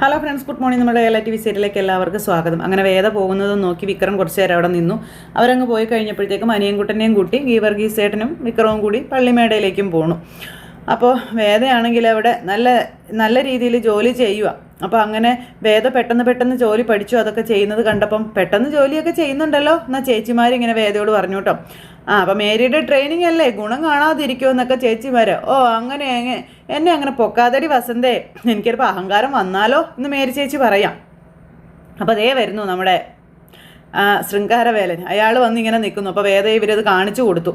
Hello friends, good morning. നമ്മുടെ Kerala TV സീരിയലിലേക്ക് എല്ലാവർക്കും സ്വാഗതം. അങ്ങനെ വേദ പോകുന്നതും നോക്കി വിക്രം കുറച്ച് നേരം അവിടെ നിന്നു. അവരങ്ങ് പോയി കഴിഞ്ഞപ്പോഴത്തേക്കും അനിയൻകുട്ടനെയും കൂട്ടി ഗീവർഗീസ് ചേട്ടനും വിക്രവും കൂടി പള്ളിമേടയിലേക്കും പോണു. അപ്പോൾ വേദയാണെങ്കിൽ അവിടെ നല്ല രീതിയിൽ ജോലി ചെയ്യുക. അപ്പോൾ അങ്ങനെ വേദ പെട്ടെന്ന് ജോലി പഠിച്ചു. അതൊക്കെ ചെയ്യുന്നത് കണ്ടപ്പം പെട്ടെന്ന് ജോലിയൊക്കെ ചെയ്യുന്നുണ്ടല്ലോ എന്നാൽ ചേച്ചിമാരിങ്ങനെ വേദയോട് പറഞ്ഞു കേട്ടോ. അപ്പം മേരിയുടെ ട്രെയിനിങ് അല്ലേ, ഗുണം കാണാതിരിക്കുമോ എന്നൊക്കെ ചേച്ചിമാർ. അങ്ങനെ എന്നെ അങ്ങനെ പൊക്കാതടി വസന്തേ, എനിക്കൊരു അഹങ്കാരം വന്നാലോ എന്ന് മേരി ചേച്ചി പറയാം. അപ്പോൾ അതേ വരുന്നു നമ്മുടെ ശൃംഗാരവേലൻ. അയാൾ വന്നിങ്ങനെ നിൽക്കുന്നു. അപ്പോൾ വേദ ഇവരത് കാണിച്ചു കൊടുത്തു.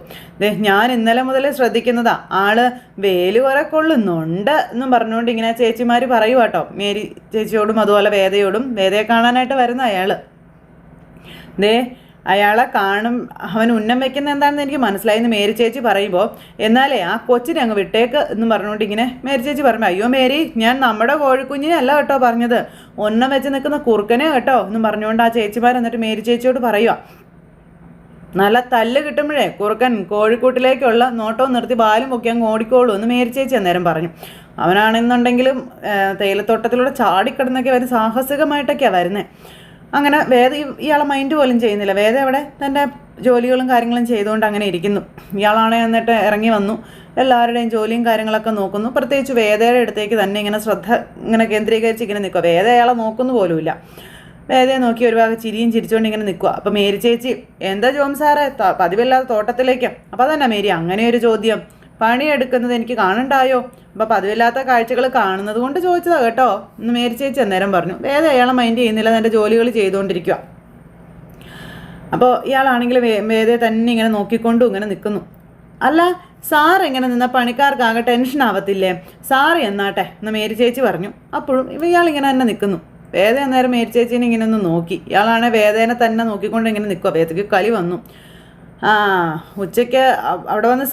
ഞാൻ ഇന്നലെ മുതൽ ശ്രദ്ധിക്കുന്നതാ, ആള് വേല് കുറെ കൊള്ളുന്നുണ്ട് എന്നും പറഞ്ഞുകൊണ്ട് ഇങ്ങനെ ചേച്ചിമാർ പറയൂ കേട്ടോ. മേരി ചേച്ചിയോടും അതുപോലെ വേദയോടും. വേദയെ കാണാനായിട്ട് വരുന്ന അയാളെ കാണും, അവൻ ഉന്നം വെക്കുന്ന എന്താണെന്ന് എനിക്ക് മനസ്സിലായെന്ന് മേരി ചേച്ചി പറയുമ്പോൾ, എന്നാലേ ആ കൊച്ചിനെ അങ്ങ് വിട്ടേക്ക് എന്നും പറഞ്ഞുകൊണ്ട് ഇങ്ങനെ മേരി ചേച്ചി പറഞ്ഞു. അയ്യോ മേരി, ഞാൻ നമ്മുടെ കോഴിക്കുഞ്ഞിനെ അല്ല കേട്ടോ പറഞ്ഞത്, ഉന്നം വെച്ച് നിൽക്കുന്ന കുറുക്കനെ കേട്ടോ എന്നും പറഞ്ഞുകൊണ്ട് ആ ചേച്ചിമാർ എന്നിട്ട് മേരി ചേച്ചിയോട് പറയുക. നല്ല തല്ല് കിട്ടുമ്പോഴേ കുറുക്കൻ കോഴിക്കൂട്ടിലേക്കുള്ള നോട്ടവും നിർത്തി ബാലും പൊക്കി അങ്ങ് ഓടിക്കോളൂ എന്ന് മേരി ചേച്ചി അന്നേരം പറഞ്ഞു. അവനാണെന്നുണ്ടെങ്കിലും തേയിലത്തോട്ടത്തിലൂടെ ചാടിക്കിടന്നൊക്കെ അവർ സാഹസികമായിട്ടൊക്കെയാണ് വരുന്നത്. അങ്ങനെ വേദ ഇയാളെ മൈൻഡ് പോലും ചെയ്യുന്നില്ല. വേദ അവിടെ തൻ്റെ ജോലികളും കാര്യങ്ങളും ചെയ്തുകൊണ്ട് അങ്ങനെ ഇരിക്കുന്നു. ഇയാളാണെ എന്നിട്ട് ഇറങ്ങി വന്നു, എല്ലാവരുടെയും ജോലിയും കാര്യങ്ങളൊക്കെ നോക്കുന്നു. പ്രത്യേകിച്ച് വേദയുടെ അടുത്തേക്ക് തന്നെ ഇങ്ങനെ ശ്രദ്ധ ഇങ്ങനെ കേന്ദ്രീകരിച്ച് ഇങ്ങനെ നിൽക്കുക. വേദ അയാളെ നോക്കുന്നു പോലുമില്ല. വേദയെ നോക്കി ഒരു ഭാഗം ചിരിയും ചിരിച്ചുകൊണ്ട് ഇങ്ങനെ നിൽക്കുക. അപ്പോൾ മേരി ചേച്ചി, എന്താ ജോം സാറേ പതിവില്ലാതെ തോട്ടത്തിലേക്ക്? അപ്പോൾ തന്നെ മേരി, അങ്ങനെ ഒരു ചോദ്യം, പണിയെടുക്കുന്നത് എനിക്ക് കാണണ്ടായോ? അപ്പോൾ പതിവില്ലാത്ത കാഴ്ചകൾ കാണുന്നത് കൊണ്ട് ചോദിച്ചതാ കേട്ടോ എന്ന് മേരി ചേച്ചി അന്നേരം പറഞ്ഞു. വേദ അയാളെ മൈൻഡ് ചെയ്യുന്നില്ല, തൻ്റെ ജോലികൾ ചെയ്തുകൊണ്ടിരിക്കുക. അപ്പോൾ ഇയാളാണെങ്കിൽ വേദയെ തന്നെ ഇങ്ങനെ നോക്കിക്കൊണ്ടും ഇങ്ങനെ നിൽക്കുന്നു. അല്ല സാർ എങ്ങനെ നിന്നാൽ പണിക്കാർക്കാകെ ടെൻഷൻ ആവത്തില്ലേ? സാറ് എന്നാട്ടെ എന്ന് മേരി ചേച്ചി പറഞ്ഞു. അപ്പോഴും ഇയാളിങ്ങനെ തന്നെ നിൽക്കുന്നു. വേദ അന്നേരം മേരി ചേച്ചീനെ ഇങ്ങനെ ഒന്ന് നോക്കി. ഇയാളാണെങ്കിൽ വേദേനെ തന്നെ നോക്കിക്കൊണ്ട് ഇങ്ങനെ നിൽക്കുക. വേദയ്ക്ക് കലി വന്നു. ഉച്ചയ്ക്ക് അവിടെ വന്ന്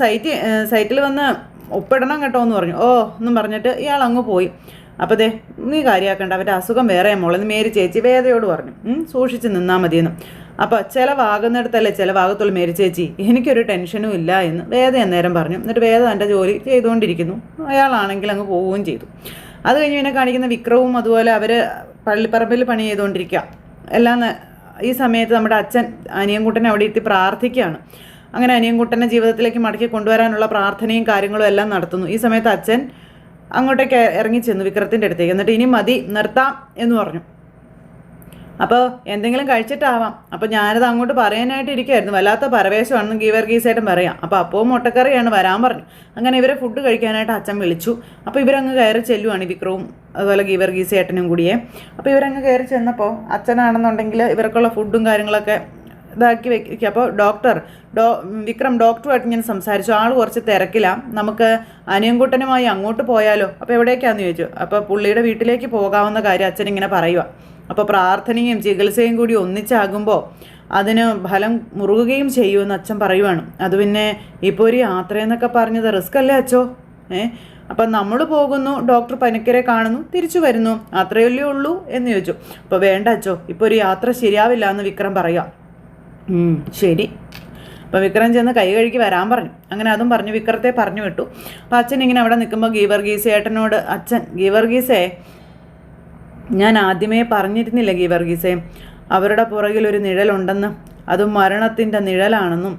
സൈറ്റിൽ വന്ന് ഒപ്പിടണം കേട്ടോ എന്ന് പറഞ്ഞു. എന്നും പറഞ്ഞിട്ട് ഇയാൾ അങ്ങ് പോയി. അപ്പോൾ നീ കാര്യമാക്കണ്ട, അവരുടെ അസുഖം വേറെ മോളെന്ന് മേരി ചേച്ചി വേദയോട് പറഞ്ഞു. സൂക്ഷിച്ച് നിന്നാൽ മതിയെന്ന്. അപ്പോൾ ചിലവാകുന്നിടത്തല്ലേ ചിലവാകത്തുള്ളൂ മേരി ചേച്ചി, എനിക്കൊരു ടെൻഷനും ഇല്ല എന്ന് വേദ അന്നേരം പറഞ്ഞു. എന്നിട്ട് വേദ തൻ്റെ ജോലി ചെയ്തുകൊണ്ടിരിക്കുന്നു. അയാളാണെങ്കിൽ അങ്ങ് പോവുകയും ചെയ്തു. അത് കഴിഞ്ഞ് പിന്നെ കാണിക്കുന്ന വിക്രവും അതുപോലെ അവർ പള്ളിപ്പറമ്പിൽ പണി ചെയ്തുകൊണ്ടിരിക്കുക. എല്ലാം ഈ സമയത്ത് നമ്മുടെ അച്ഛൻ അനിയൻകുട്ടനെ അവിടെ എത്തി പ്രാർത്ഥിക്കുകയാണ്. അങ്ങനെ അനിയൻകുട്ടനെ ജീവിതത്തിലേക്ക് മടക്കി കൊണ്ടുവരാനുള്ള പ്രാർത്ഥനയും കാര്യങ്ങളും എല്ലാം നടത്തുന്നു. ഈ സമയത്ത് അച്ഛൻ അങ്ങോട്ടേക്ക് ഇറങ്ങി ചെന്നു വിക്രത്തിൻ്റെ അടുത്തേക്ക്. എന്നിട്ട് ഇനി മതി, നിർത്താം എന്ന് പറഞ്ഞു. അപ്പോൾ എന്തെങ്കിലും കഴിച്ചിട്ടാവാം. അപ്പോൾ ഞാനത് അങ്ങോട്ട് പറയാനായിട്ട് ഇരിക്കുമായിരുന്നു. വല്ലാത്ത പരവേശമാണെന്ന് ഗീവർഗീസായിട്ടും പറയാം. അപ്പോൾ അപ്പവും മുട്ടക്കറിയാണ് വരാൻ പറഞ്ഞു. അങ്ങനെ ഇവരെ ഫുഡ് കഴിക്കാനായിട്ട് അച്ഛൻ വിളിച്ചു. അപ്പോൾ ഇവരങ്ങ് കയറി ചെല്ലുവാണ്, വിക്രവും അതുപോലെ ഗീവർഗീസേട്ടനും കൂടിയേ. അപ്പോൾ ഇവരങ്ങ് കയറി ചെന്നപ്പോൾ അച്ഛനാണെന്നുണ്ടെങ്കിൽ ഇവർക്കുള്ള ഫുഡും കാര്യങ്ങളൊക്കെ ഇതാക്കി വെക്കുക. അപ്പോൾ വിക്രം ഡോക്ടറുമായിട്ട് ഞാൻ സംസാരിച്ചു. ആൾ കുറച്ച് തിരക്കിലാണ്, നമുക്ക് അനിയൻകുട്ടനുമായി അങ്ങോട്ട് പോയാലോ? അപ്പോൾ എവിടേക്കാണെന്ന് ചോദിച്ചു. അപ്പോൾ പുള്ളിയുടെ വീട്ടിലേക്ക് പോകാവുന്ന കാര്യം അച്ഛൻ ഇങ്ങനെ പറയുക. അപ്പോൾ പ്രാർത്ഥനയും ചികിത്സയും കൂടി ഒന്നിച്ചാകുമ്പോൾ അതിന് ഫലം മുറുകുകയും ചെയ്യുമെന്ന് അച്ഛൻ പറയുവാണ്. അത് പിന്നെ ഇപ്പോൾ ഒരു യാത്രയെന്നൊക്കെ പറഞ്ഞത് റിസ്ക് അല്ലേ അച്ഛോ? അപ്പം നമ്മൾ പോകുന്നു, ഡോക്ടർ പനിക്കരെ കാണുന്നു, തിരിച്ചു വരുന്നു, അത്രയല്ലേ ഉള്ളൂ എന്ന് ചോദിച്ചു. അപ്പോൾ വേണ്ട അച്ഛോ, ഇപ്പോൾ ഒരു യാത്ര ശരിയാവില്ല എന്ന് വിക്രം പറയുക. ശരി. അപ്പോൾ വിക്രം ചെന്ന് കൈ കഴുകി വരാൻ പറഞ്ഞു. അങ്ങനെ അതും പറഞ്ഞു വിക്രത്തെ പറഞ്ഞു വിട്ടു. അപ്പോൾ അച്ഛൻ ഇങ്ങനെ അവിടെ നിൽക്കുമ്പോൾ ഗീവർഗീസ് ഏട്ടനോട് അച്ഛൻ, ഗീവർഗീസേ, ഞാൻ ആദ്യമേ പറഞ്ഞിരുന്നില്ല ഗീവർഗീസേ, അവരുടെ പുറകിൽ ഒരു നിഴലുണ്ടെന്ന്, അത് മരണത്തിൻ്റെ നിഴലാണെന്നും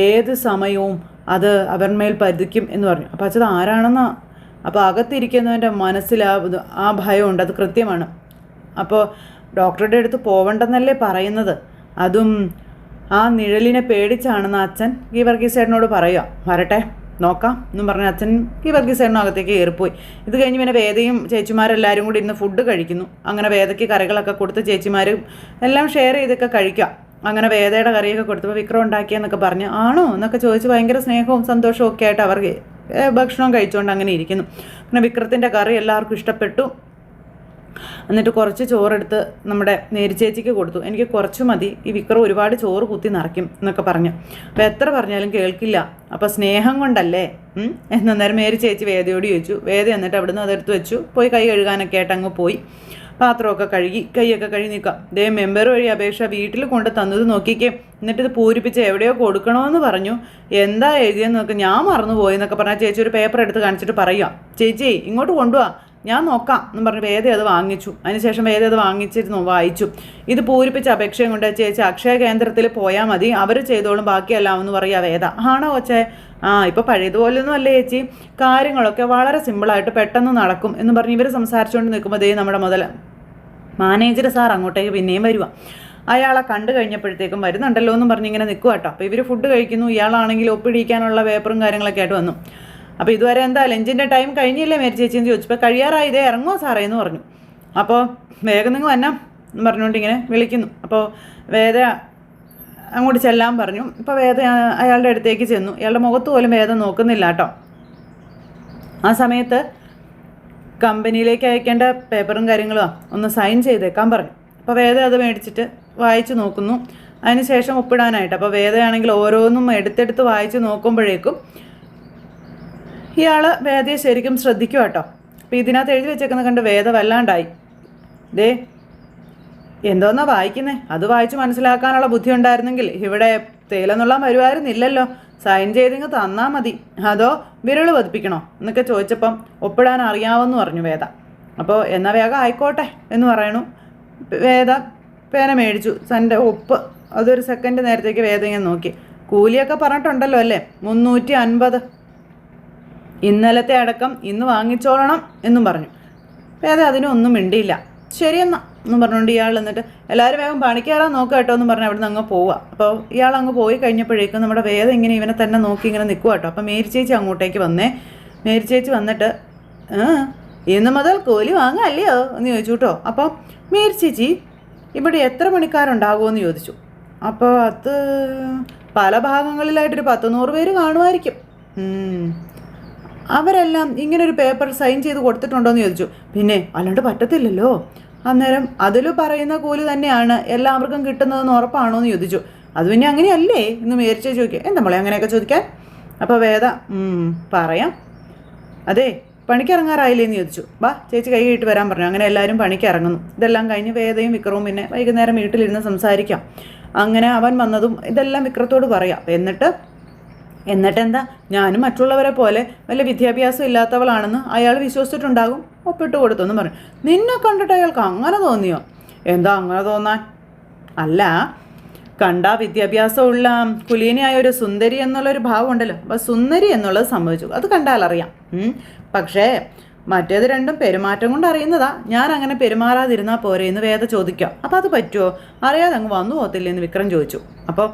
ഏത് സമയവും അത് അവന്മേൽ പതിക്കും എന്ന് പറഞ്ഞു. അപ്പോൾ അച്ഛൻ ആരാണെന്നാ? അപ്പോൾ അകത്തിരിക്കുന്നവൻ്റെ മനസ്സിൽ ആ ഭയമുണ്ട്, അത് കൃത്യമാണ്. അപ്പോൾ ഡോക്ടറുടെ അടുത്ത് പോവണ്ടെന്നല്ലേ പറയുന്നത്? അതും ആ നിഴലിനെ പേടിച്ചാണെന്ന് അച്ഛൻ ഗീവർഗീസേട്ടനോട് പറയുക. വരട്ടെ നോക്കാം എന്നും പറഞ്ഞ് അച്ഛൻ ഗീവർഗീസേട്ടനും അകത്തേക്ക് കയറിപ്പോയി. ഇത് കഴിഞ്ഞ് പിന്നെ വേദയും ചേച്ചിമാരെല്ലാവരും കൂടി ഇന്ന് ഫുഡ് കഴിക്കുന്നു. അങ്ങനെ വേദയ്ക്ക് കറികളൊക്കെ കൊടുത്ത് ചേച്ചിമാരും എല്ലാം ഷെയർ ചെയ്തൊക്കെ കഴിക്കാം. അങ്ങനെ വേദയുടെ കറിയൊക്കെ കൊടുത്തപ്പോൾ വിക്രം ഉണ്ടാക്കിയെന്നൊക്കെ പറഞ്ഞ് ആണോ എന്നൊക്കെ ചോദിച്ച് ഭയങ്കര സ്നേഹവും സന്തോഷവും ഒക്കെ ആയിട്ട് അവർ ഭക്ഷണം കഴിച്ചുകൊണ്ട് അങ്ങനെ ഇരിക്കുന്നു. പിന്നെ വിക്രത്തിൻ്റെ കറി എല്ലാവർക്കും ഇഷ്ടപ്പെട്ടു. എന്നിട്ട് കുറച്ച് ചോറെടുത്ത് നമ്മുടെ മേരി ചേച്ചിക്ക് കൊടുത്തു. എനിക്ക് കുറച്ച് മതി, ഈ വിക്രം ഒരുപാട് ചോറ് കുത്തി നിറയ്ക്കും എന്നൊക്കെ പറഞ്ഞു. അപ്പോൾ എത്ര പറഞ്ഞാലും കേൾക്കില്ല. അപ്പോൾ സ്നേഹം കൊണ്ടല്ലേ എന്നേരം മേരി ചേച്ചി വേദയോട് ചോദിച്ചു. വേദ എന്നിട്ട് അവിടുന്ന് അതെടുത്ത് വെച്ചു. പോയി കൈ കഴുകാനൊക്കെ ആയിട്ട് അങ്ങ് പോയി. പാത്രമൊക്കെ കഴുകി കൈയൊക്കെ കഴുകി നിൽക്കാം. മെമ്പർ വഴി അപേക്ഷ വീട്ടിൽ കൊണ്ട് തന്നത് നോക്കിക്കേ, എന്നിട്ടിത് പൂരിപ്പിച്ച് എവിടെയോ കൊടുക്കണമെന്ന് പറഞ്ഞു. എന്താ എഴുതിയെന്ന് നോക്ക്, ഞാൻ മറന്നുപോയി എന്നൊക്കെ പറഞ്ഞാൽ ചേച്ചി ഒരു പേപ്പർ എടുത്ത് കാണിച്ചിട്ട് പറയുക. ചേച്ചി ഇങ്ങോട്ട് കൊണ്ടുപോവാ, ഞാൻ നോക്കാം എന്ന് പറഞ്ഞ് വേദ അത് വാങ്ങിച്ചു. അതിനുശേഷം വേദ അത് വാങ്ങിച്ചിരുന്നു, വായിച്ചു. ഇത് പൂരിപ്പിച്ച അപേക്ഷയും കൊണ്ട് ചേച്ചി അക്ഷയ കേന്ദ്രത്തിൽ പോയാൽ മതി, അവർ ചെയ്തോളും ബാക്കിയെല്ലാം എന്ന് പറയുക വേദ. ആണോ കൊച്ചേ? ഇപ്പോൾ പഴയതുപോലൊന്നും അല്ലേ ചേച്ചി, കാര്യങ്ങളൊക്കെ വളരെ സിമ്പിളായിട്ട് പെട്ടെന്ന് നടക്കും എന്ന് പറഞ്ഞ് ഇവർ സംസാരിച്ചുകൊണ്ട് നിൽക്കുമ്പോൾ നമ്മുടെ മാനേജർ സാർ അങ്ങോട്ടേക്ക് പിന്നെയും വരുക. അയാളെ കണ്ടു കഴിഞ്ഞപ്പോഴത്തേക്കും വരുന്നുണ്ടല്ലോ എന്നും പറഞ്ഞിങ്ങനെ നിൽക്കുക കേട്ടോ. അപ്പോൾ ഇവർ ഫുഡ് കഴിക്കുന്നു, ഇയാളാണെങ്കിൽ ഒപ്പിടിക്കാനുള്ള പേപ്പറും കാര്യങ്ങളൊക്കെ ആയിട്ട് വന്നു. അപ്പോൾ ഇതുവരെ എന്താ ലഞ്ചിൻ്റെ ടൈം കഴിഞ്ഞില്ലേ മേരി ചേച്ചി എന്ന് ചോദിച്ചപ്പോൾ കഴിയാറായി, ഇതേ ഇറങ്ങുമോ സാറേ എന്ന് പറഞ്ഞു. അപ്പോൾ വേഗം നിങ്ങൾ വന്നാ എന്ന് പറഞ്ഞുകൊണ്ട് ഇങ്ങനെ വിളിക്കുന്നു. അപ്പോൾ വേദ അങ്ങോട്ട് ചെല്ലാൻ പറഞ്ഞു. ഇപ്പോൾ വേദ അയാളുടെ അടുത്തേക്ക് ചെന്നു. ഇയാളുടെ മുഖത്ത് പോലും വേദ നോക്കുന്നില്ല കേട്ടോ. ആ സമയത്ത് കമ്പനിയിലേക്ക് അയക്കേണ്ട പേപ്പറും കാര്യങ്ങളും ഒന്ന് സൈൻ ചെയ്തേക്കാൻ പറഞ്ഞു. അപ്പോൾ വേദ അത് മേടിച്ചിട്ട് വായിച്ച് നോക്കുന്നു. അതിന് ശേഷം ഒപ്പിടാനായിട്ട്. അപ്പോൾ വേദയാണെങ്കിൽ ഓരോന്നും എടുത്തെടുത്ത് വായിച്ച് നോക്കുമ്പോഴേക്കും ഇയാൾ വേദയെ ശരിക്കും ശ്രദ്ധിക്കുക കേട്ടോ. അപ്പോൾ ഇതിനകത്ത് എഴുതി വെച്ചേക്കുന്ന കണ്ട് വേദ വല്ലാണ്ടായി. ദേ എന്തോന്നാ വായിക്കുന്നേ, അത് വായിച്ച് മനസ്സിലാക്കാനുള്ള ബുദ്ധി ഉണ്ടായിരുന്നെങ്കിൽ ഇവിടെ തേയിലെന്നുള്ള വരുമായിരുന്നില്ലല്ലോ, സൈൻ ചെയ്തിങ്ങ് തന്നാൽ മതി, അതോ വിരൽ പതിപ്പിക്കണോ എന്നൊക്കെ ചോദിച്ചപ്പം ഒപ്പിടാൻ അറിയാമെന്ന് പറഞ്ഞു വേദ. അപ്പോൾ എന്നാൽ വേഗം ആയിക്കോട്ടെ എന്ന് പറയണു. വേദ പേന മേടിച്ചു, തൻ്റെ ഒപ്പ് അതൊരു സെക്കൻഡ് നേരത്തേക്ക് വേദ ഇങ്ങനെ നോക്കി. കൂലിയൊക്കെ പറഞ്ഞിട്ടുണ്ടല്ലോ അല്ലേ, 350, ഇന്നലത്തെ അടക്കം ഇന്ന് വാങ്ങിച്ചോളണം എന്നും പറഞ്ഞു. വേദ അതിനൊന്നും മിണ്ടിയില്ല. ശരിയെന്നാ എന്നും പറഞ്ഞുകൊണ്ട് ഇയാൾ എന്നിട്ട് എല്ലാവരും വേഗം പണിക്കാറാൻ നോക്കുക കേട്ടോ എന്നും പറഞ്ഞ് അവിടെ നിന്ന് അങ്ങ് പോവുക. അപ്പോൾ ഇയാൾ അങ്ങ് പോയി കഴിഞ്ഞപ്പോഴേക്കും നമ്മുടെ വേദ ഇങ്ങനെ ഇവനെ തന്നെ നോക്കി ഇങ്ങനെ നിൽക്കുക കേട്ടോ. അപ്പോൾ മേരി ചേച്ചി അങ്ങോട്ടേക്ക് വന്നേ. മേരി ചേച്ചി വന്നിട്ട് ഇന്ന് മുതൽ കൂലി വാങ്ങാമല്ലയോ എന്ന് ചോദിച്ചു കേട്ടോ. അപ്പോൾ മേരി ചേച്ചി ഇവിടെ എത്ര പണിക്കാരുണ്ടാകുമെന്ന് ചോദിച്ചു. അപ്പോൾ അത് പല ഭാഗങ്ങളിലായിട്ടൊരു 100-100 പേര് കാണുമായിരിക്കും. അവരെല്ലാം ഇങ്ങനൊരു പേപ്പർ സൈൻ ചെയ്ത് കൊടുത്തിട്ടുണ്ടോ എന്ന് ചോദിച്ചു. പിന്നെ അല്ലാണ്ട് പറ്റത്തില്ലല്ലോ, അന്നേരം അതിൽ പറയുന്ന കൂലി തന്നെയാണ് എല്ലാവർക്കും കിട്ടുന്നതെന്ന് ഉറപ്പാണോ എന്ന് ചോദിച്ചു. അത് പിന്നെ അങ്ങനെയല്ലേ എന്ന് മേരിച്ചേ ചോദിക്കുക. എന്താ മോളെ അങ്ങനെയൊക്കെ ചോദിക്കാൻ? അപ്പോൾ വേദ പറയാം, അതെ പണിക്കിറങ്ങാറായില്ലേ എന്ന് ചോദിച്ചു. വാ ചേച്ചി കൈ കെട്ടി വരാൻ പറഞ്ഞു. അങ്ങനെ എല്ലാവരും പണിക്കിറങ്ങുന്നു. ഇതെല്ലാം കഴിഞ്ഞ് വേദയും വിക്രവും പിന്നെ വൈകുന്നേരം വീട്ടിലിരുന്ന് സംസാരിക്കാം. അങ്ങനെ അവൻ വന്നതും ഇതെല്ലാം വിക്രത്തോട് പറയാം. എന്നിട്ടെന്താ, ഞാനും മറ്റുള്ളവരെ പോലെ വല്ല വിദ്യാഭ്യാസം ഇല്ലാത്തവളാണെന്ന് അയാൾ വിശ്വസിച്ചിട്ടുണ്ടാകും, ഒപ്പിട്ട് കൊടുത്തു എന്ന് പറഞ്ഞു. നിന്നെ കണ്ടിട്ട് അയാൾക്ക് അങ്ങനെ തോന്നിയോ? എന്താ അങ്ങനെ തോന്നാൻ? അല്ല, കണ്ട വിദ്യാഭ്യാസമുള്ള കുലീനയായ ഒരു സുന്ദരി എന്നുള്ളൊരു ഭാവം ഉണ്ടല്ലോ, അപ്പോൾ സുന്ദരി എന്നുള്ളത് സംഭവിച്ചു, അത് കണ്ടാലറിയാം. പക്ഷേ മറ്റേത് രണ്ടും പെരുമാറ്റം കൊണ്ട് അറിയുന്നതാ. ഞാൻ അങ്ങനെ പെരുമാറാതിരുന്നാൽ പോരെ എന്ന് വേദ ചോദിക്കാം. അപ്പോൾ അത് പറ്റുമോ? അറിയാതെ അങ്ങ് വന്നു പോകത്തില്ലേ എന്ന് വിക്രം ചോദിച്ചു. അപ്പോൾ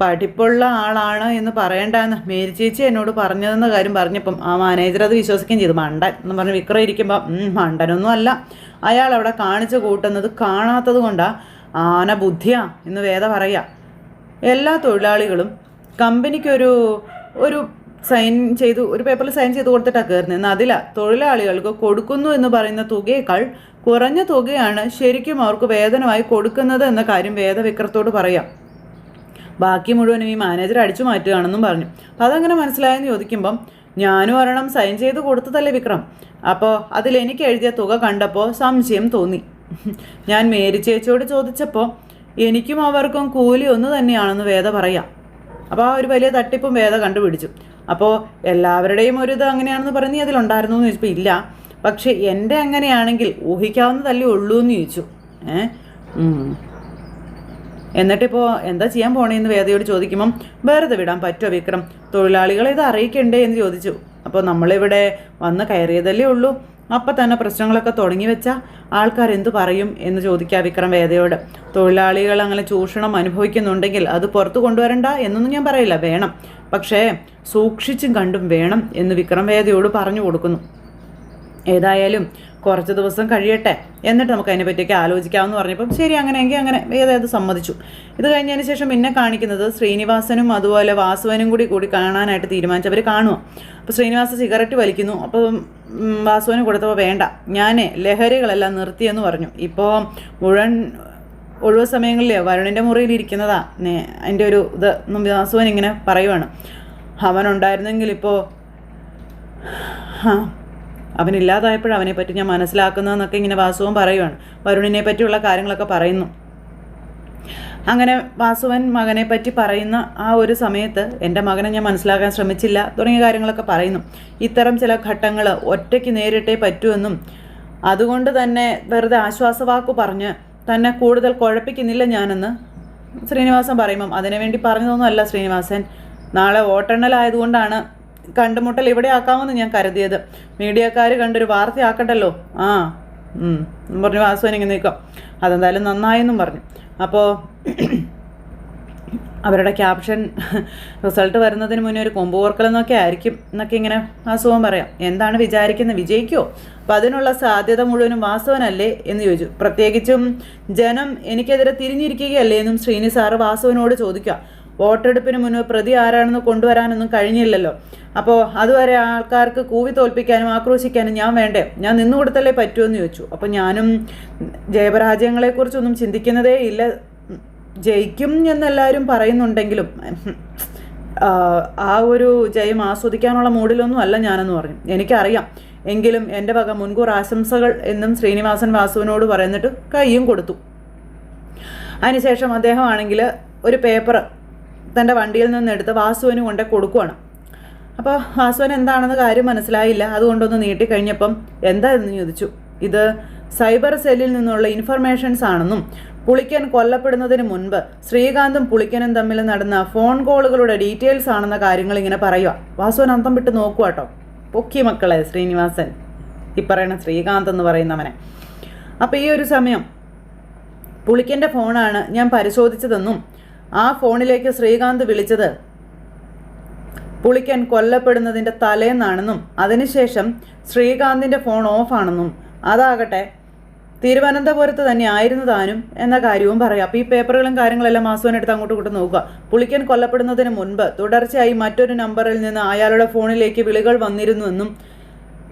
പഠിപ്പുള്ള ആളാണ് എന്ന് പറയണ്ടെന്ന് മേരി ചേച്ചി എന്നോട് പറഞ്ഞതെന്ന കാര്യം പറഞ്ഞപ്പം ആ മാനേജർ അത് വിശ്വസിക്കുകയും ചെയ്തു. മണ്ടൻ എന്ന് പറഞ്ഞ് വിക്രം ഇരിക്കുമ്പോൾ മണ്ടനൊന്നും അല്ല, അയാൾ അവിടെ കാണിച്ചു കൂട്ടുന്നത് കാണാത്തത് കൊണ്ടാണ് ആന ബുദ്ധിയാ എന്ന് വേദ പറയുക. എല്ലാ തൊഴിലാളികളും കമ്പനിക്കൊരു ഒരു പേപ്പറിൽ സൈൻ ചെയ്ത് കൊടുത്തിട്ടാണ് കയറുന്നത്. എന്നാൽ തൊഴിലാളികൾക്ക് കൊടുക്കുന്നു എന്ന് പറയുന്ന തുകയേക്കാൾ കുറഞ്ഞ തുകയാണ് ശരിക്കും അവർക്ക് വേതനമായി കൊടുക്കുന്നത് എന്ന കാര്യം വേദ വിക്രത്തോട് പറയാം. ബാക്കി മുഴുവനും ഈ മാനേജർ അടിച്ചു മാറ്റുകയാണെന്നും പറഞ്ഞു. അതങ്ങനെ മനസ്സിലായെന്ന് ചോദിക്കുമ്പം ഞാനും ഒരെണ്ണം സൈൻ ചെയ്ത് കൊടുത്തതല്ലേ വിക്രം. അപ്പോൾ അതിലെനിക്ക് എഴുതിയ തുക കണ്ടപ്പോൾ സംശയം തോന്നി. ഞാൻ മേരി ചേച്ചിയോട് ചോദിച്ചപ്പോൾ എനിക്കും അവർക്കും കൂലി ഒന്ന് തന്നെയാണെന്ന് വേദ പറയാം. അപ്പോൾ ആ ഒരു വലിയ തട്ടിപ്പും വേദ കണ്ടുപിടിച്ചു. അപ്പോൾ എല്ലാവരുടെയും ഒരു ഇത് അങ്ങനെയാണെന്ന് പറഞ്ഞ് അതിലുണ്ടായിരുന്നു എന്ന് ചോദിച്ചപ്പോൾ ഇല്ല, പക്ഷെ എൻ്റെ അങ്ങനെയാണെങ്കിൽ ഊഹിക്കാവുന്നതല്ലേ ഉള്ളൂ എന്ന് ചോദിച്ചു. എന്നിട്ടിപ്പോൾ എന്താ ചെയ്യാൻ പോണേന്ന് വേദയോട് ചോദിക്കുമ്പം വെറുതെ വിടാൻ പറ്റുമോ വിക്രം, തൊഴിലാളികളെ ഇത് അറിയിക്കണ്ടേ എന്ന് ചോദിച്ചു. അപ്പോൾ നമ്മളിവിടെ വന്ന് കയറിയതല്ലേ ഉള്ളൂ, അപ്പം തന്നെ പ്രശ്നങ്ങളൊക്കെ തുടങ്ങി വെച്ചാൽ ആൾക്കാർ എന്തു പറയും എന്ന് ചോദിക്കുക വിക്രം വേദയോട്. തൊഴിലാളികൾ അങ്ങനെ ചൂഷണം അനുഭവിക്കുന്നുണ്ടെങ്കിൽ അത് പുറത്ത് കൊണ്ടുവരണ്ട എന്നൊന്നും ഞാൻ പറയില്ല, വേണം, പക്ഷേ സൂക്ഷിച്ചും കണ്ടും വേണം എന്ന് വിക്രം വേദയോട് പറഞ്ഞു കൊടുക്കുന്നു. ഏതായാലും കുറച്ച് ദിവസം കഴിയട്ടെ, എന്നിട്ട് നമുക്ക് അതിനെപ്പറ്റിയൊക്കെ ആലോചിക്കാമെന്ന് പറഞ്ഞപ്പം ശരി അങ്ങനെയെങ്കിൽ അങ്ങനെ വേദ അത് സമ്മതിച്ചു. ഇത് കഴിഞ്ഞതിന് ശേഷം പിന്നെ കാണിക്കുന്നത് ശ്രീനിവാസനും അതുപോലെ വാസുവനും കൂടി കാണാനായിട്ട് തീരുമാനിച്ചവർ കാണുക. അപ്പോൾ ശ്രീനിവാസ സിഗരറ്റ് വലിക്കുന്നു. അപ്പോൾ വാസുവിന് കൊടുത്തപ്പോൾ വേണ്ട, ഞാൻ ലഹരികളെല്ലാം നിർത്തിയെന്ന് പറഞ്ഞു. ഇപ്പോൾ മുഴുവൻ ഒഴിവ് സമയങ്ങളിൽ വരുണിൻ്റെ മുറിയിൽ ഇരിക്കുന്നതാ അതിൻ്റെ ഒരു ഇത് വാസുവൻ ഇങ്ങനെ പറയുവാണ്. അവനുണ്ടായിരുന്നെങ്കിൽ ഇപ്പോൾ അവനില്ലാതായപ്പോഴും അവനെപ്പറ്റി ഞാൻ മനസ്സിലാക്കുന്നതെന്നൊക്കെ ഇങ്ങനെ വാസുവും പറയുവാണ്. വരുണിനെ പറ്റിയുള്ള കാര്യങ്ങളൊക്കെ പറയുന്നു. അങ്ങനെ വാസുവൻ മകനെ പറ്റി പറയുന്ന ആ ഒരു സമയത്ത് എൻ്റെ മകനെ ഞാൻ മനസ്സിലാക്കാൻ ശ്രമിച്ചില്ല തുടങ്ങിയ കാര്യങ്ങളൊക്കെ പറയുന്നു. ഇത്തരം ചില ഘട്ടങ്ങൾ ഒറ്റയ്ക്ക് നേരിട്ടേ പറ്റുമെന്നും അതുകൊണ്ട് തന്നെ വെറുതെ ആശ്വാസവാക്കു പറഞ്ഞ് തന്നെ കൂടുതൽ കുഴപ്പിക്കുന്നില്ല ഞാനെന്ന് ശ്രീനിവാസൻ പറയുമ്പം അതിനുവേണ്ടി പറഞ്ഞതൊന്നുമല്ല ശ്രീനിവാസൻ, നാളെ വോട്ടെണ്ണലായതുകൊണ്ടാണ് കണ്ടുമുട്ടൽ ഇവിടെ ആക്കാമെന്ന് ഞാൻ കരുതിയത്. മീഡിയക്കാർ കണ്ടൊരു വാർത്തയാക്കട്ടല്ലോ. പറഞ്ഞു വാസുവൻ ഇങ്ങനെ നിൽക്കാം. അതെന്തായാലും നന്നായെന്നും പറഞ്ഞു. അപ്പോൾ അവരുടെ ക്യാപ്ഷൻ റിസൾട്ട് വരുന്നതിന് മുന്നേ ഒരു കൊമ്പ് കോർക്കലെന്നൊക്കെ ആയിരിക്കും എന്നൊക്കെ ഇങ്ങനെ വാസുവൻ പറയാം. എന്താണ് വിചാരിക്കുന്നത്, വിജയിക്കുമോ? അപ്പം അതിനുള്ള സാധ്യത മുഴുവനും വാസുവനല്ലേ എന്ന് ചോദിച്ചു. പ്രത്യേകിച്ചും ജനം എനിക്കെതിരെ തിരിഞ്ഞിരിക്കുകയല്ലേ എന്നും ശ്രീനി സാറ് വാസുവനോട് ചോദിക്കുക. വോട്ടെടുപ്പിന് മുൻപ് പ്രതി ആരാണെന്ന് കൊണ്ടുവരാനൊന്നും കഴിഞ്ഞില്ലല്ലോ. അപ്പോൾ അതുവരെ ആൾക്കാർക്ക് കൂവി തോൽപ്പിക്കാനും ആക്രോശിക്കാനും ഞാൻ വേണ്ടേ, ഞാൻ നിന്നുകൊടുത്തല്ലേ പറ്റുമെന്ന് ചോദിച്ചു. അപ്പോൾ ഞാനും ജയപരാജയങ്ങളെക്കുറിച്ചൊന്നും ചിന്തിക്കുന്നതേ ഇല്ല, ജയിക്കും എന്നെല്ലാവരും പറയുന്നുണ്ടെങ്കിലും ആ ഒരു ജയം ആസ്വദിക്കാനുള്ള മൂഡിലൊന്നും അല്ല ഞാനെന്ന് പറഞ്ഞു. എനിക്കറിയാം, എങ്കിലും എൻ്റെ വക മുൻകൂർ ആശംസകൾ എന്നും ശ്രീനിവാസൻ വാസുവിനോട് പറയുന്നിട്ട് കൈയും കൊടുത്തു. അതിനുശേഷം അദ്ദേഹമാണെങ്കിൽ ഒരു പേപ്പർ തൻ്റെ വണ്ടിയിൽ നിന്നെടുത്ത് വാസുവിന് കൊണ്ട് കൊടുക്കുവാണ്. അപ്പോൾ വാസുവിന് എന്താണെന്ന് കാര്യം മനസ്സിലായില്ല. അതുകൊണ്ടൊന്ന് നീട്ടിക്കഴിഞ്ഞപ്പം എന്താണെന്ന് ചോദിച്ചു. ഇത് സൈബർ സെല്ലിൽ നിന്നുള്ള ഇൻഫർമേഷൻസ് ആണെന്നും പുളിക്കൻ കൊല്ലപ്പെടുന്നതിന് മുൻപ് ശ്രീകാന്തും പുളിക്കനും തമ്മിൽ നടന്ന ഫോൺ കോളുകളുടെ ഡീറ്റെയിൽസ് ആണെന്ന കാര്യങ്ങൾ ഇങ്ങനെ പറയുക. വാസുവൻ അന്തം വിട്ട് നോക്കുക കേട്ടോ. പൊക്കി മക്കളെ ശ്രീനിവാസൻ, ഈ പറയുന്ന ശ്രീകാന്ത് എന്ന് പറയുന്നവനെ. അപ്പോൾ ഈ ഒരു സമയം പുളിക്കൻ്റെ ഫോണാണ് ഞാൻ പരിശോധിച്ചതെന്നും ആ ഫോണിലേക്ക് ശ്രീകാന്ത് വിളിച്ചത് പുളിക്കൻ കൊല്ലപ്പെടുന്നതിൻ്റെ തലേന്നാണെന്നും അതിനുശേഷം ശ്രീകാന്തിൻ്റെ ഫോൺ ഓഫാണെന്നും അതാകട്ടെ തിരുവനന്തപുരത്ത് തന്നെ ആയിരുന്നു താനും എന്ന കാര്യവും പറയാം. അപ്പോൾ ഈ പേപ്പറുകളും കാര്യങ്ങളെല്ലാം വാസുവിനെടുത്ത് അങ്ങോട്ടും ഇങ്ങോട്ടും നോക്കുക. പുളിക്കൻ കൊല്ലപ്പെടുന്നതിന് മുൻപ് തുടർച്ചയായി മറ്റൊരു നമ്പറിൽ നിന്ന് അയാളുടെ ഫോണിലേക്ക് വിളികൾ വന്നിരുന്നുവെന്നും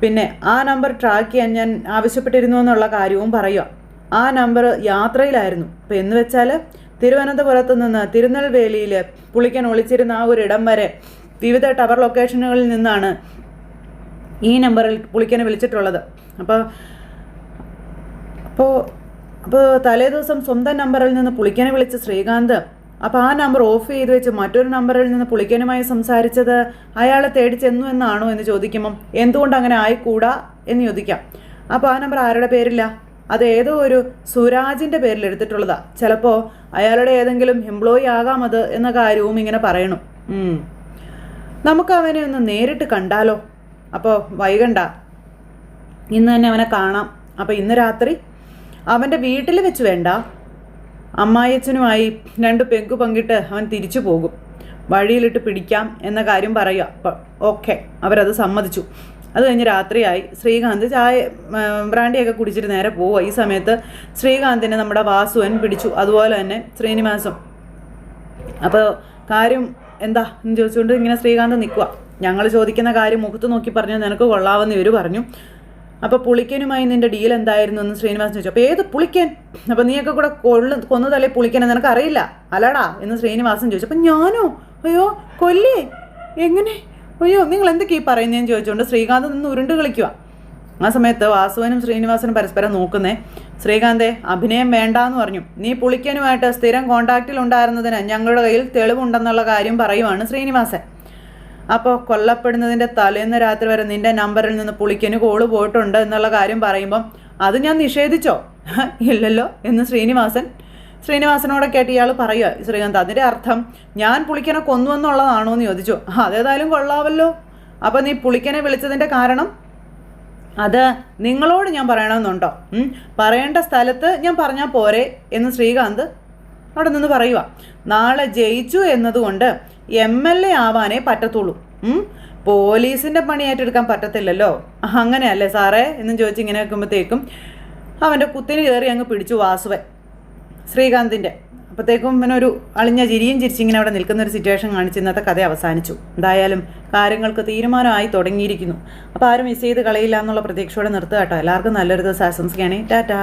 പിന്നെ ആ നമ്പർ ട്രാക്ക് ചെയ്യാൻ ഞാൻ ആവശ്യപ്പെട്ടിരുന്നു എന്നുള്ള കാര്യവും പറയുക. ആ നമ്പർ യാത്രയിലായിരുന്നു. അപ്പോൾ എന്ന് വെച്ചാൽ തിരുവനന്തപുരത്ത് നിന്ന് തിരുനെൽവേലിയിൽ പുളിക്കൻ ഒളിച്ചിരുന്ന ആ ഒരു ഇടം വരെ വിവിധ ടവർ ലൊക്കേഷനുകളിൽ നിന്നാണ് ഈ നമ്പറിൽ പുളിക്കനെ വിളിച്ചിട്ടുള്ളത്. അപ്പോൾ തലേ ദിവസം സ്വന്തം നമ്പറിൽ നിന്ന് പുളിക്കനെ വിളിച്ച ശ്രീകാന്ത് അപ്പോൾ ആ നമ്പർ ഓഫ് ചെയ്ത് വെച്ച് മറ്റൊരു നമ്പറിൽ നിന്ന് പുളിക്കനുമായി സംസാരിച്ചത് അയാളെ തേടി ചെന്നു എന്നാണോ എന്ന് ചോദിക്കുമ്പം എന്തുകൊണ്ട് അങ്ങനെ ആയിക്കൂടാ എന്ന് ചോദിക്കാം. അപ്പോൾ ആ നമ്പർ ആരുടെ പേരില്ല, അത് ഏതോ ഒരു സുരാജിൻ്റെ പേരിൽ എടുത്തിട്ടുള്ളതാണ്. ചിലപ്പോൾ അയാളുടെ ഏതെങ്കിലും എംപ്ലോയി ആകാം അത് എന്ന കാര്യവും ഇങ്ങനെ പറയണം. നമുക്ക് അവനെ ഒന്ന് നേരിട്ട് കണ്ടാലോ? അപ്പോൾ വൈകണ്ട, ഇന്ന് തന്നെ അവനെ കാണാം. അപ്പോൾ ഇന്ന് രാത്രി അവൻ്റെ വീട്ടിൽ വെച്ച് വേണ്ട, അമ്മായിയച്ഛനുമായി 2 പെങ്കു പങ്കിട്ട് അവൻ തിരിച്ചു പോകും, വഴിയിലിട്ട് പിടിക്കാം എന്ന കാര്യം പറയുക. അപ്പോൾ ഓക്കെ, അവരത് സമ്മതിച്ചു. അത് കഴിഞ്ഞ് രാത്രിയായി. ശ്രീകാന്ത് ബ്രാൻഡിയൊക്കെ കുടിച്ചിട്ട് നേരെ പോവുക. ഈ സമയത്ത് ശ്രീകാന്തിനെ നമ്മുടെ വാസുവൻ പിടിച്ചു, അതുപോലെ തന്നെ ശ്രീനിവാസും. അപ്പോൾ കാര്യം എന്താ എന്ന് ചോദിച്ചുകൊണ്ട് ഇങ്ങനെ ശ്രീകാന്ത് നിൽക്കുക. ഞങ്ങൾ ചോദിക്കുന്ന കാര്യം മുഖത്ത് നോക്കി പറഞ്ഞു നിനക്ക് കൊള്ളാവെന്ന് ഇവർ പറഞ്ഞു. അപ്പോൾ പുളിക്കനുമായി നിൻ്റെ ഡീൽ എന്തായിരുന്നു എന്ന് ശ്രീനിവാസൻ ചോദിച്ചു. അപ്പോൾ ഏത് പുളിക്കൻ? അപ്പോൾ നീയൊക്കെ കൂടെ കൊന്നതല്ലേ പുളിക്കനെ, നിനക്കറിയില്ല അല്ലടാ എന്ന് ശ്രീനിവാസൻ ചോദിച്ചു. അപ്പം ഞാനോ? അയ്യോ കൊല്ലേ, എങ്ങനെ? അയ്യോ നിങ്ങൾ എന്തൊക്കെ ഈ പറയുന്നതെന്ന് ചോദിച്ചുകൊണ്ട് ശ്രീകാന്ത് നിന്ന് ഉരുണ്ട് കളിക്കുക. ആ സമയത്ത് വാസുവനും ശ്രീനിവാസനും പരസ്പരം നോക്കുന്നേ. ശ്രീകാന്തെ, അഭിനയം വേണ്ടാന്ന് പറഞ്ഞു. നീ പുളിക്കനുമായിട്ട് സ്ഥിരം കോണ്ടാക്റ്റിൽ ഉണ്ടായിരുന്നതിന് ഞങ്ങളുടെ കയ്യിൽ തെളിവുണ്ടെന്നുള്ള കാര്യം പറയുവാണ് ശ്രീനിവാസൻ. അപ്പോൾ കൊല്ലപ്പെടുന്നതിൻ്റെ തലേന്ന് രാത്രി വരെ നിൻ്റെ നമ്പറിൽ നിന്ന് പുളിക്കന് കോള് പോയിട്ടുണ്ട് എന്നുള്ള കാര്യം പറയുമ്പം അത് ഞാൻ നിഷേധിച്ചോ? ഇല്ലല്ലോ എന്ന് ശ്രീനിവാസനോടൊക്കെ ആയിട്ട് ഇയാൾ പറയുക. ശ്രീകാന്ത്, അതിൻ്റെ അർത്ഥം ഞാൻ പുളിക്കനെ കൊന്നുവെന്നുള്ളതാണോ എന്ന് ചോദിച്ചു. അതേതായാലും കൊള്ളാവല്ലോ. അപ്പോൾ നീ പുളിക്കനെ വിളിച്ചതിൻ്റെ കാരണം അത് നിങ്ങളോട് ഞാൻ പറയണമെന്നുണ്ടോ? പറയേണ്ട സ്ഥലത്ത് ഞാൻ പറഞ്ഞാൽ പോരെ എന്ന് ശ്രീകാന്ത് അവിടെ നിന്ന് പറയുക. നാളെ ജയിച്ചു എന്നതുകൊണ്ട് MLA ആവാനേ പറ്റത്തുള്ളൂ, പോലീസിൻ്റെ പണി ഏറ്റെടുക്കാൻ പറ്റത്തില്ലല്ലോ. അങ്ങനെയല്ലേ സാറേ എന്നും ചോദിച്ച് ഇങ്ങനെ വെക്കുമ്പോഴത്തേക്കും അവൻ്റെ കുത്തിന് കയറി അങ്ങ് പിടിച്ചു വാസുവൻ ശ്രീകാന്തിൻ്റെ. അപ്പോഴത്തേക്കും പിന്നെ ഒരു അളിഞ്ഞ ചിരിയും ചിരിച്ചിങ്ങനെ അവിടെ നിൽക്കുന്നൊരു സിറ്റുവേഷൻ കാണിച്ച് ഇന്നത്തെ കഥ അവസാനിച്ചു. എന്തായാലും കാര്യങ്ങൾക്ക് തീരുമാനമായി തുടങ്ങിയിരിക്കുന്നു. അപ്പോൾ ആരും മിസ് ചെയ്ത് കളയില്ല എന്നുള്ള പ്രതീക്ഷയോടെ നിർത്തുക കേട്ടോ. എല്ലാവർക്കും നല്ലൊരു ദിവസം ആശംസിക്കുകയാണേ. ടാറ്റാ.